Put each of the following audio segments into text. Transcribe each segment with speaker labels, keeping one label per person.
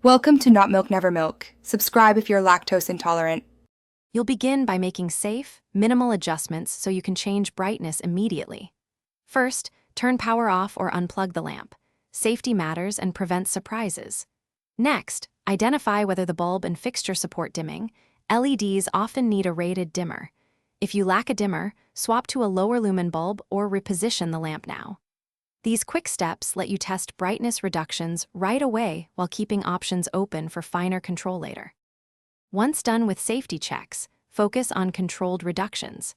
Speaker 1: Welcome to Not Milk Never Milk. Subscribe if you're lactose intolerant.
Speaker 2: You'll begin by making safe, minimal adjustments so you can change brightness immediately. First, turn power off or unplug the lamp. Safety matters and prevents surprises. Next, identify whether the bulb and fixture support dimming. LEDs often need a rated dimmer. If you lack a dimmer, swap to a lower lumen bulb or reposition the lamp now. These quick steps let you test brightness reductions right away while keeping options open for finer control later. Once done with safety checks, focus on controlled reductions.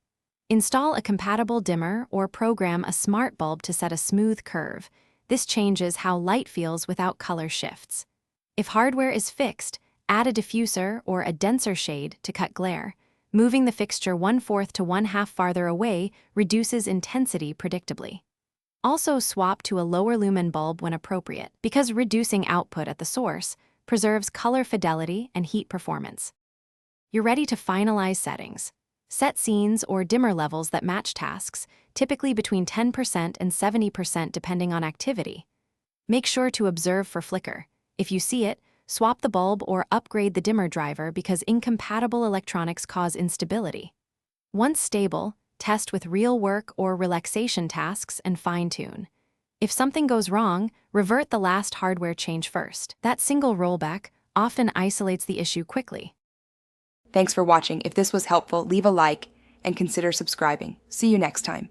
Speaker 2: Install a compatible dimmer or program a smart bulb to set a smooth curve. This changes how light feels without color shifts. If hardware is fixed, add a diffuser or a denser shade to cut glare. Moving the fixture 1/4 to 1/2 farther away reduces intensity predictably. Also swap to a lower lumen bulb when appropriate, because reducing output at the source preserves color fidelity and heat performance. You're ready to finalize settings. Set scenes or dimmer levels that match tasks, typically between 10% and 70% depending on activity. Make sure to observe for flicker. If you see it, swap the bulb or upgrade the dimmer driver because incompatible electronics cause instability. Once stable, test with real work or relaxation tasks and fine-tune. If something goes wrong, revert the last hardware change first. That single rollback often isolates the issue quickly.
Speaker 1: Thanks for watching. If this was helpful, leave a like and consider subscribing. See you next time.